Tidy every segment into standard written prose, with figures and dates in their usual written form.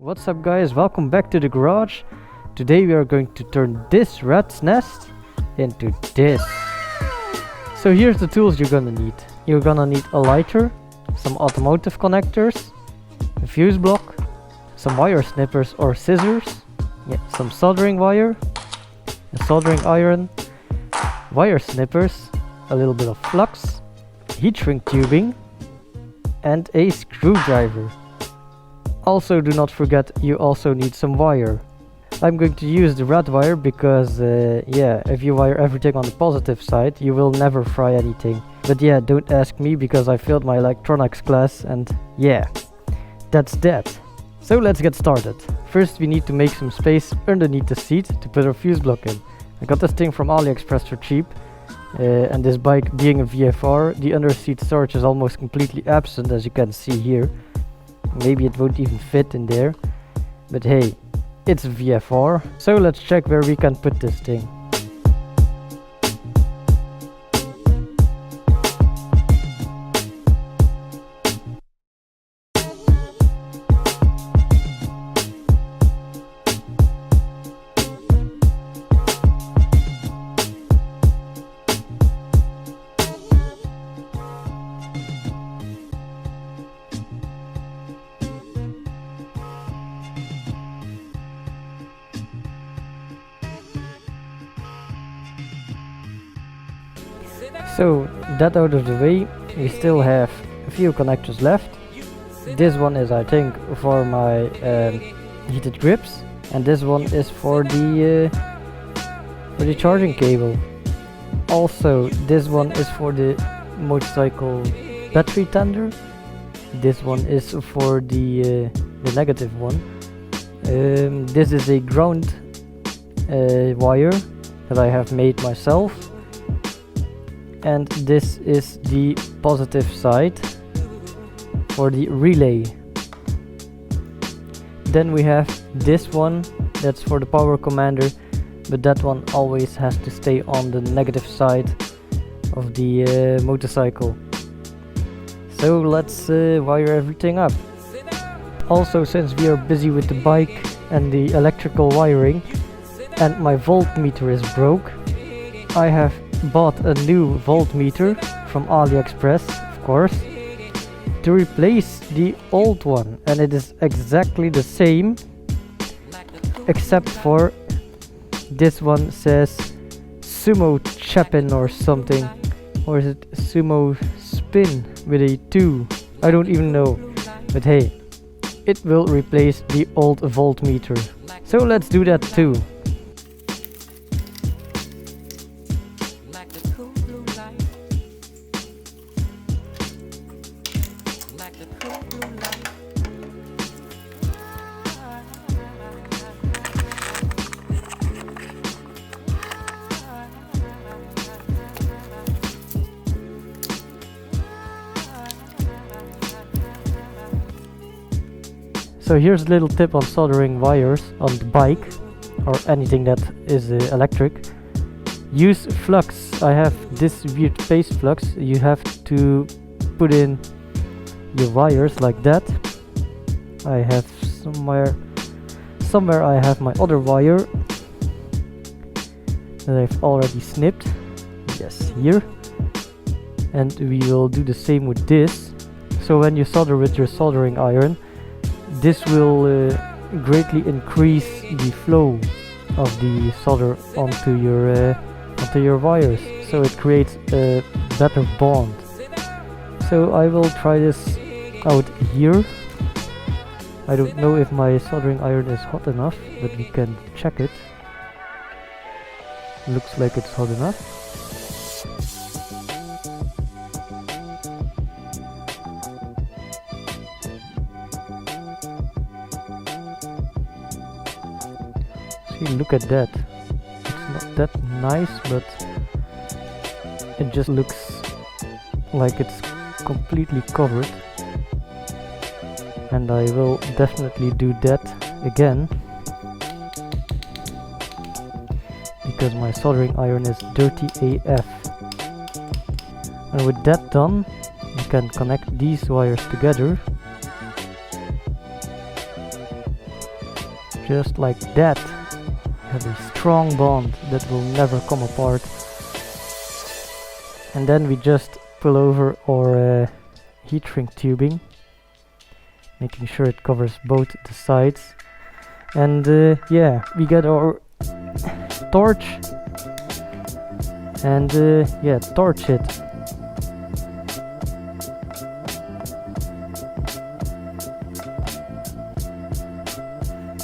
What's up guys, welcome back to the garage. Today we are going to turn this rat's nest into this. So here's the tools you're gonna need. You're gonna need a lighter, some automotive connectors, a fuse block, some wire snippers or scissors, some soldering wire, a soldering iron, wire snippers, a little bit of flux, heat shrink tubing, and a screwdriver. Also, do not forget you also need some wire. I'm going to use the red wire because if you wire everything on the positive side you will never fry anything. But yeah, don't ask me because I failed my electronics class and yeah, that's that. So let's get started. First we need to make some space underneath the seat to put our fuse block in. I got this thing from Aliexpress for cheap. And this bike being a VFR, the under seat storage is almost completely absent, as you can see here. Maybe it won't even fit in there, but hey, it's a VFR. So let's check where we can put this thing. So that out of the way, we still have a few connectors left. This one is, I think, for my heated grips, and this one is for the charging cable. Also, this one is for the motorcycle battery tender. This one is for the negative one. This is a ground wire that I have made myself. And this is the positive side for the relay. Then we have this one, that's for the power commander, but that one always has to stay on the negative side of the motorcycle. So let's wire everything up. Also, since we are busy with the bike and the electrical wiring and my voltmeter is broke, I have bought a new voltmeter from Aliexpress, of course, to replace the old one, and it is exactly the same except for this one says sumo chapin or something, or is it sumo spin with a 2? I don't even know, but hey, it will replace the old voltmeter. So let's do that too. So here's a little tip on soldering wires on the bike or anything that is electric. Use flux. I have this weird paste flux. You have to put in your wires like that. I have somewhere I have my other wire that I've already snipped. Yes, here. And we will do the same with this. So when you solder with your soldering iron, this will greatly increase the flow of the solder onto your wires, so it creates a better bond. So I will try this out here. I don't know if my soldering iron is hot enough, but we can check it. Looks like it's hot enough. Look at that. It's not that nice, but it just looks like it's completely covered, and I will definitely do that again because my soldering iron is dirty AF. And with that done, you can connect these wires together just like that. Have a strong bond that will never come apart. And then we just pull over our heat shrink tubing, making sure it covers both the sides. And yeah, we get our torch and yeah, torch it.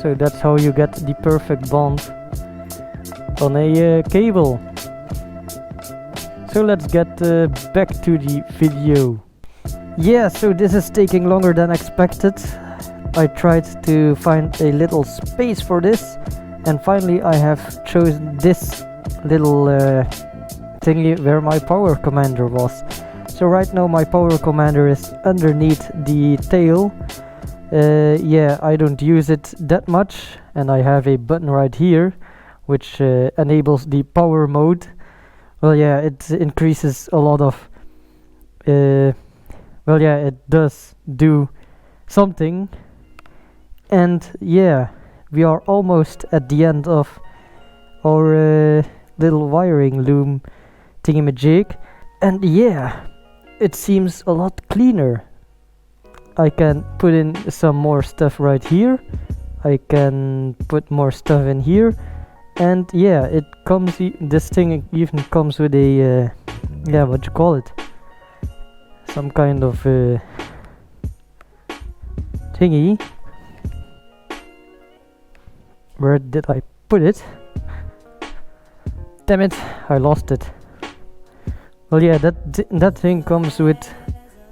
So that's how you get the perfect bond on a cable. So let's get back to the video. Yeah, so this is taking longer than expected. I tried to find a little space for this, and finally I have chosen this little thingy where my power commander was. So right now my power commander is underneath the tail. Yeah, I don't use it that much, and I have a button right here which enables the power mode. Well, yeah, it increases a lot of well, yeah, it does do something. And yeah, we are almost at the end of our little wiring loom thingamajig, and yeah, it seems a lot cleaner. I can put in some more stuff right here, I can put more stuff in here, and yeah, it comes, this thing even comes with a yeah, what you call it, some kind of thingy. Where did I put it? Damn it, I lost it. Well, yeah, that thing comes with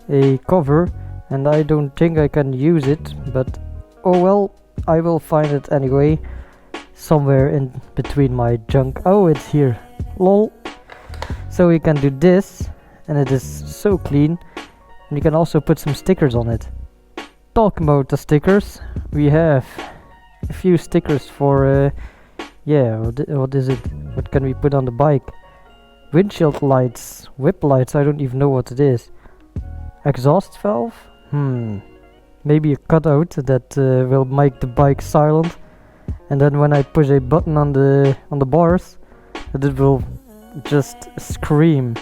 a cover, and I don't think I can use it, but oh well, I will find it anyway, somewhere in between my junk. Oh, it's here, lol. So we can do this, and it is so clean, and you can also put some stickers on it. Talking about the stickers, we have a few stickers for yeah, what is it, what can we put on the bike? Windshield lights, whip lights, I don't even know what it is. Exhaust valve, maybe a cutout that will make the bike silent, and then when I push a button on the bars, that it will just scream.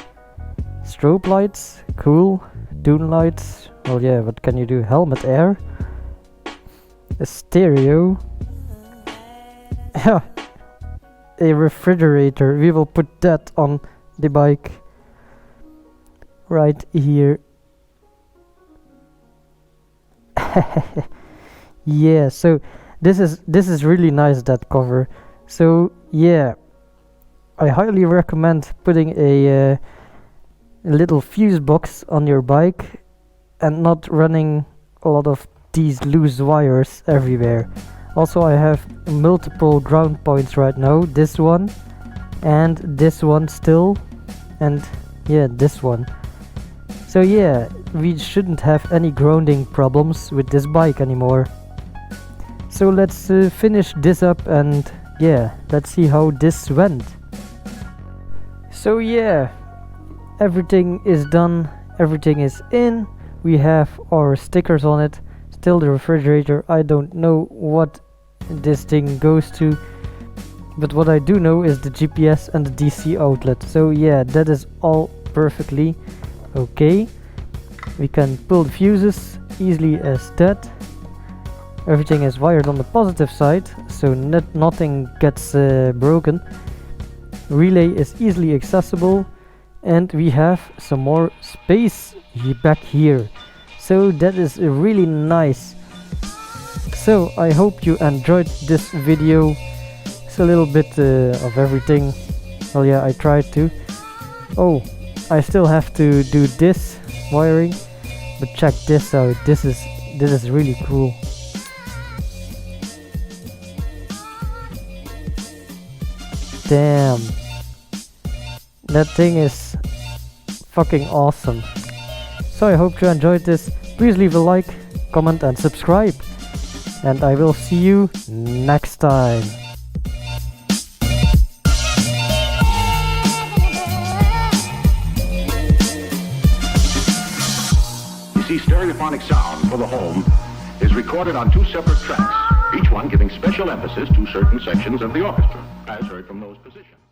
Strobe lights, cool. Dune lights, well, yeah, what can you do? Helmet air, a stereo, a refrigerator. We will put that on the bike right here. Yeah, so this is really nice, that cover. So yeah, I highly recommend putting a little fuse box on your bike and not running a lot of these loose wires everywhere. Also, I have multiple ground points right now, this one and this one still, and yeah, this one. So yeah, we shouldn't have any grounding problems with this bike anymore. So let's finish this up, and yeah, let's see how this went. So yeah, everything is done, everything is in, we have our stickers on it. Still the refrigerator, I don't know what this thing goes to, but what I do know is the GPS and the DC outlet. So yeah, that is all perfectly okay. We can pull the fuses easily as that. Everything is wired on the positive side, so nothing gets broken. Relay is easily accessible, and we have some more space back here, so that is really nice. So I hope you enjoyed this video. It's a little bit of everything. Well, yeah, I tried to. Oh, I still have to do this wiring, but check this out. This is really cool. Damn, that thing is fucking awesome. So I hope you enjoyed this. Please leave a like, comment and subscribe, and I will see you next time. You see, stereophonic sound for the home is recorded on 2 separate tracks, each one giving special emphasis to certain sections of the orchestra, as heard from those positions.